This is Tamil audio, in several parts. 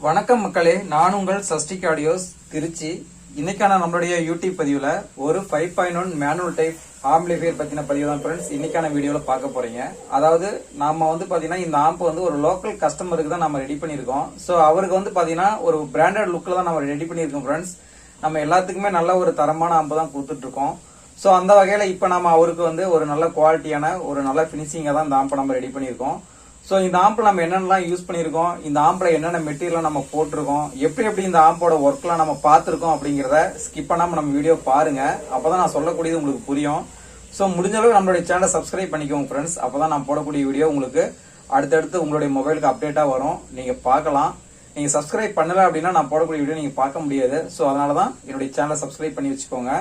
வணக்கம் மக்களே, நான் உங்கள் சஸ்டிக் ஆடியோஸ் திருச்சி. இன்னைக்கான நம்மளுடைய யூடியூப் பதிவுல ஒரு 5.1 மேனுவல் டைப் ஆம்பிளிஃபையர் பத்தின பதிவு தான் ஃப்ரெண்ட்ஸ் இன்னைக்கான வீடியோல பார்க்க போறீங்க. அதாவது நாம பாத்தீங்கன்னா இந்த ஆம்ப் ஒரு லோக்கல் கஸ்டமருக்கு தான் நம்ம ரெடி பண்ணிருக்கோம். சோ அவருக்கு பாத்தீங்கன்னா ஒரு பிராண்டட் லுக்ல தான் நம்ம ரெடி பண்ணிருக்கோம் ஃப்ரெண்ட்ஸ். நம்ம எல்லாத்துக்குமே நல்ல ஒரு தரமான ஆம்பு தான் கொடுத்துட்டு இருக்கோம். சோ அந்த வகையில இப்ப நம்ம அவருக்கு ஒரு நல்ல குவாலிட்டியான ஒரு நல்ல பினிஷிங்கா தான் இந்த ஆம்பை நம்ம ரெடி பண்ணிருக்கோம். சோ இந்த ஆம்பில் நம்ம என்னென்னலாம் யூஸ் பண்ணிருக்கோம், இந்த ஆம்பில் என்னென்ன மெட்டீரியல் நம்ம போட்டிருக்கோம், எப்படி இந்த ஆம்போட ஒர்க்லாம் நம்ம பார்த்துருக்கோம் அப்படிங்கிறத ஸ்கிப் பண்ணாம நம்ம வீடியோ பாருங்க. அப்பதான் நான் சொல்லக்கூடியது உங்களுக்கு புரியும். சோ முடிஞ்ச அளவுக்கு நம்மளுடைய சேனலை சப்ஸ்கிரைப் பண்ணிக்கோங்க ஃப்ரெண்ட்ஸ். அப்பதான் நான் போடக்கூடிய வீடியோ உங்களுக்கு அடுத்தடுத்து உங்களுடைய மொபைலுக்கு அப்டேட்டா வரும், நீங்க பார்க்கலாம். நீங்க சப்ஸ்கிரைப் பண்ணல அப்படின்னா நான் போடக்கூடிய வீடியோ நீங்க பார்க்க முடியாது. சோ அதனாலதான் என்னுடைய சேனலை சப்ஸ்கிரைப் பண்ணி வச்சுக்கோங்க.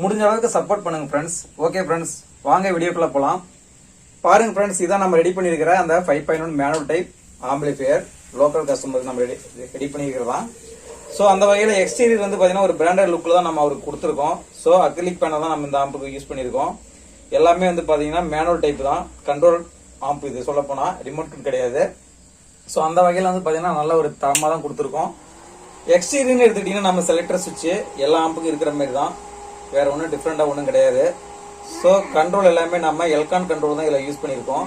முடிஞ்ச அளவுக்கு சப்போர்ட் பண்ணுங்க ஃப்ரெண்ட்ஸ். ஓகே ஃப்ரெண்ட்ஸ், வாங்க வீடியோக்குள்ள போலாம். பாருங்க ஃப்ரெண்ட்ஸ், இதான் நம்ம ரெடி பண்ணிருக்கிற அந்த 5.1 மேனுவல் டைப் ஆம்பிளிஃபையர் லோக்கல் கஸ்டமருக்கு நம்ம ரெடி பண்ணிருக்கிறதா. சோ அந்த வகையில எக்ஸ்டீரியர் பாத்தீங்கன்னா ஒரு பிராண்டட் லுக்ல தான் நம்ம அவருக்கு கொடுத்துருக்கோம். சோ அக்ரிலிக் பேனல் தான் நம்ம இந்த ஆம்புக்கு யூஸ் பண்ணிருக்கோம். எல்லாமே பாத்தீங்கன்னா மேனுவல் டைப் தான், கண்ட்ரோல் ஆம்ப். இது சொல்ல போனா ரிமோட் கிடையாது. சோ அந்த வகையில பாத்தீங்கன்னா நல்ல ஒரு தரமா தான் கொடுத்துருக்கோம். எக்ஸ்டீரியர் எடுத்துக்கிட்டீங்கன்னா நம்ம செலக்டர் சுவிட்ச் எல்லா ஆம்புக்கும் இருக்கிற மாதிரி தான், வேற ஒன்றும் டிஃப்ரெண்டா ஒன்றும் கிடையாது. ஸோ கண்ட்ரோல் எல்லாமே நம்ம எல்கான் கண்ட்ரோல் தான் இதில் யூஸ் பண்ணியிருக்கோம்.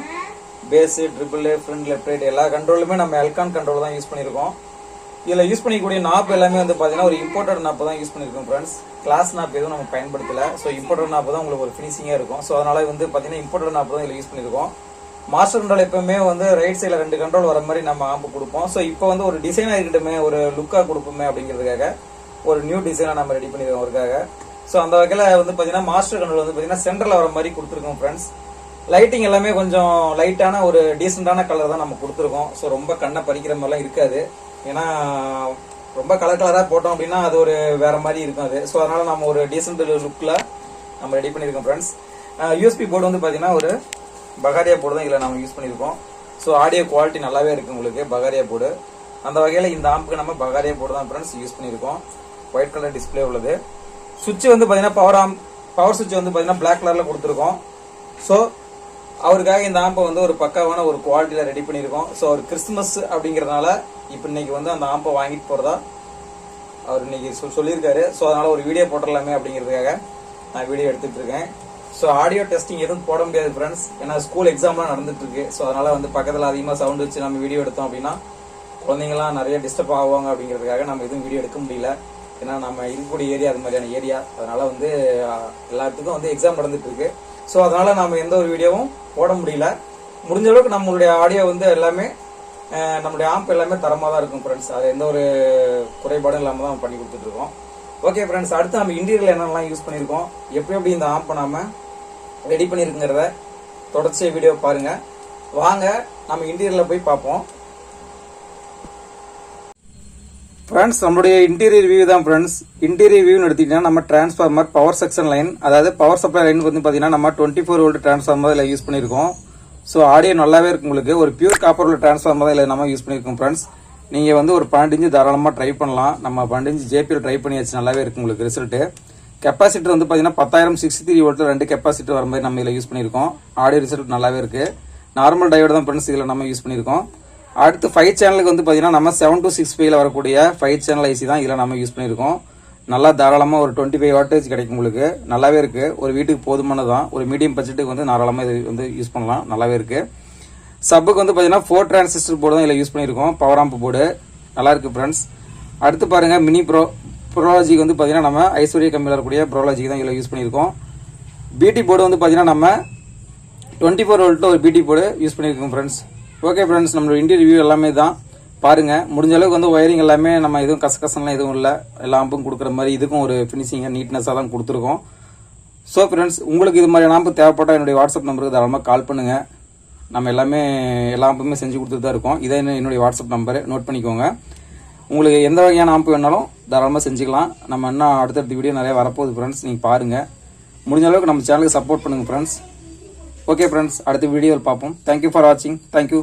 Bass, treble, front, left, right எல்லா கண்ட்ரோலுமே நம்ம எல்கான் கண்ட்ரோல் தான் யூஸ் பண்ணியிருக்கோம். இதில் யூஸ் பண்ணிக்கூடிய நாப் எல்லாமே பார்த்தீங்கன்னா ஒரு இம்போர்ட்டட் நாப் தான் யூஸ் பண்ணியிருக்கோம் ஃப்ரெண்ட்ஸ். கிளாஸ் நாப் எதுவும் நம்ம பயன்படுத்தல. ஸோ இம்போர்ட்டட் நாப் தான் உங்களுக்கு ஒரு ஃபினிஷிங்காக இருக்கும். ஸோ அதனால பார்த்தீங்கன்னா இம்போர்ட்டட் நாப் தான் இதில் யூஸ் பண்ணியிருக்கோம். மாஸ்டர் கண்ட்ரோல் எப்பவுமே ரைட் சைடில் 2 கண்ட்ரோல் வர மாதிரி நம்ம ஆம்பு கொடுப்போம். ஸோ இப்போ ஒரு டிசைனாக இருக்கட்டுமே, ஒரு லுக்காக கொடுப்போமே அப்படிங்கிறதுக்காக ஒரு நியூ டிசைனாக நம்ம ரெடி பண்ணியிருக்கோம் அவருக்காக. ஸோ அந்த வகையில் பார்த்தீங்கன்னா மாஸ்டர் கண்ட்ரோல் பார்த்தீங்கன்னா சென்டரில் வர மாதிரி கொடுத்துருக்கோம் ஃப்ரெண்ட்ஸ். லைட்டிங் எல்லாமே கொஞ்சம் லைட்டான ஒரு டீசெண்டான கலர் தான் நம்ம கொடுத்துருக்கோம். ஸோ ரொம்ப கண்ணை பறிக்கிற மாதிரிலாம் இருக்காது. ஏன்னா ரொம்ப கலராக போட்டோம் அப்படின்னா அது ஒரு வேற மாதிரி இருக்கும் அது. ஸோ அதனால நம்ம ஒரு டீசென்ட் லுக்கில் நம்ம ரெடி பண்ணியிருக்கோம் ஃப்ரெண்ட்ஸ். யூஎஸ்பி போர்டு பார்த்தீங்கன்னா ஒரு பகாரியா போர்டு தான் இதில் நம்ம யூஸ் பண்ணியிருக்கோம். ஸோ ஆடியோ குவாலிட்டி நல்லாவே இருக்கு உங்களுக்கு பகாரியா போர்டு. அந்த வகையில் இந்த ஆம்புக்கு நம்ம பகாரியா போர்டு தான் ஃப்ரெண்ட்ஸ் யூஸ் பண்ணியிருக்கோம். ஒயிட் கலர் டிஸ்பிளே உள்ளது. சுவிட்ச் பார்த்தீங்கன்னா பவர் சுவிட்ச் பார்த்தீங்கன்னா பிளாக் கலர்ல கொடுத்துருக்கோம். ஸோ அவருக்காக இந்த ஆம்பை ஒரு பக்காவான ஒரு குவாலிட்டியில ரெடி பண்ணியிருக்கோம். ஸோ அவர் கிறிஸ்துமஸ் அப்படிங்கறதுனால இப்போ இன்னைக்கு அந்த ஆம்பை வாங்கிட்டு போறதா அவர் இன்னைக்கு சொல்லியிருக்காரு. ஸோ அதனால ஒரு வீடியோ போட்டுடலாமே அப்படிங்கிறதுக்காக நான் வீடியோ எடுத்துட்டு இருக்கேன். ஸோ ஆடியோ டெஸ்டிங் எதுவும் போட முடியாது ஃப்ரெண்ட்ஸ், ஏன்னா ஸ்கூல் எக்ஸாம்லாம் நடந்துட்டு இருக்கு. ஸோ அதனால பக்கத்தில் அதிகமாக சவுண்ட் வச்சு நம்ம வீடியோ எடுத்தோம் அப்படின்னா குழந்தைங்களாம் நிறைய டிஸ்டர்ப் ஆகுவாங்க அப்படிங்கிறதுக்காக நம்ம எதுவும் வீடியோ எடுக்க முடியல. ஏன்னா நம்ம இருக்கக்கூடிய ஏரியா அது மாதிரியான ஏரியா. அதனால எல்லாத்துக்கும் எக்ஸாம் நடந்துட்டு இருக்கு. ஸோ அதனால நம்ம எந்த ஒரு வீடியோவும் போட முடியல. முடிஞ்ச அளவுக்கு நம்மளுடைய ஆடியோ எல்லாமே நம்மளுடைய ஆம்ப் எல்லாமே தரமாக தான் இருக்கும் ஃப்ரெண்ட்ஸ். அது எந்த ஒரு குறைபாடும் இல்லாமல் தான் பண்ணி கொடுத்துட்டு இருக்கோம். ஓகே ஃப்ரெண்ட்ஸ், அடுத்து நம்ம இன்டீரியர் என்னென்னலாம் யூஸ் பண்ணியிருக்கோம், எப்படி இந்த ஆம்பை நாம ரெடி பண்ணியிருக்குங்கிறத தொடர்ச்சியாக வீடியோ பாருங்க. வாங்க நம்ம இன்டீரியர்ல போய் பார்ப்போம். ஃப்ரெண்ட்ஸ், நம்மளுடைய இன்டீரியர் வியூ தான் ஃப்ரெண்ட்ஸ். இன்டீரியர் வியூன்னு எடுத்துக்கிட்டீங்கன்னா நம்ம டிரான்ஸ்ஃபார்மர், பவர் செக்ஷன் லைன், அதாவது பவர் சப்ளை லைன் பார்த்தீங்கன்னா நம்ம 24 வோல்ட் டிரான்ஸ்ஃபார்மர் இதில் யூஸ் பண்ணியிருக்கோம். ஸோ ஆடியோ நல்லாவே இருக்கும் உங்களுக்கு. ஒரு பியூர் காப்பர் உள்ள டிரான்ஸ்ஃபார்மர் தான் இதில் நம்ம யூஸ் பண்ணியிருக்கோம் ஃப்ரெண்ட்ஸ். நீங்கள் ஒரு 12 இன்ச்சு தாராளமாக ட்ரை பண்ணலாம். நம்ம 12 இன்ச்சு ஜேபியில் ட்ரை பண்ணியாச்சு, நல்லாவே இருக்கும் உங்களுக்கு ரிசல்ட்டு. கெப்பாசிட்டர் பார்த்தீங்கன்னா 10,000 63 வோல்ட் 2 கெப்பாசிட்டர் வர மாதிரி நம்ம இதில் யூஸ் பண்ணியிருக்கோம். ஆடியோ ரிசல்ட் நல்லாவே இருக்கு. நார்மல் டயோடு தான் ஃப்ரெண்ட்ஸ் இதில் நம்ம யூஸ் பண்ணியிருக்கோம். அடுத்து 5 சேனலுக்கு பார்த்தீங்கன்னா நம்ம 7265 வரக்கூடிய 5 சேனல் ஐசி தான் இதில் நம்ம யூஸ் பண்ணியிருக்கோம். நல்லா தாராளமாக ஒரு 25 வாட்டேஜ் கிடைக்கும் உங்களுக்கு. நல்லாவே இருக்கு. ஒரு வீட்டுக்கு போதுமானதான். ஒரு மீடியம் பட்ஜெட்டுக்கு தாராளமாக இது யூஸ் பண்ணலாம். நல்லாவே இருக்கு. சப்புக்கு பார்த்தீங்கன்னா 4 டிரான்சிஸ்டர் போர்டு தான் இதில் யூஸ் பண்ணியிருக்கோம். பவர் ஆம்ப் போர்டு நல்லா இருக்கு ஃப்ரெண்ட்ஸ். அடுத்து பாருங்க மினி ப்ரோலாஜிக்கு பார்த்தீங்கன்னா நம்ம ஐஸ்வர்யா கம்மியில் வரக்கூடிய ப்ரோலாஜிக்கு தான் இதில் யூஸ் பண்ணியிருக்கோம். பிடி போர்டு பார்த்தீங்கன்னா நம்ம 24 வோல்ட் ஒரு பிடி போர்டு யூஸ் பண்ணியிருக்கோம் ஃப்ரெண்ட்ஸ். ஓகே ஃப்ரெண்ட்ஸ், நம்மளோட இன்டீரியர் வியூ எல்லாமே தான் பாருங்க. முடிஞ்ச அளவுக்கு ஒயரிங் எல்லாமே நம்ம எதுவும் கசகசம்லாம் எதுவும் இல்லை. எல்லா ஆம்பும் கொடுக்குற மாதிரி இதுக்கும் ஒரு ஃபினிஷிங்காக நீட்னஸாக தான் கொடுத்துருக்கோம். ஸோ ஃப்ரெண்ட்ஸ், உங்களுக்கு இது மாதிரி ஆம்பு தேவைப்பட்டால் என்னுடைய வாட்ஸ்அப் நம்பருக்கு தாராளமாக கால் பண்ணுங்க. நம்ம எல்லா ஆம்புமே செஞ்சு கொடுத்துட்டு தான் இருக்கோம். இதை என்னுடைய வாட்ஸ்அப் நம்பர் நோட் பண்ணிக்கோங்க. உங்களுக்கு எந்த வகையான ஆம்பு வேணாலும் தாராளமாக செஞ்சுக்கலாம். நம்ம இன்னும் அடுத்தடுத்த வீடியோ நிறைய வரப்போகுது ஃப்ரெண்ட்ஸ், நீங்கள் பாருங்கள். முடிஞ்ச அளவுக்கு நம்ம சேனலுக்கு சப்போர்ட் பண்ணுங்கள் ஃப்ரெண்ட்ஸ். ஓகே ஃப்ரெண்ட்ஸ், அடுத்த வீடியோவில் பார்ப்போம். தேங்க்யூ ஃபார் வாட்சிங். தேங்க்யூ.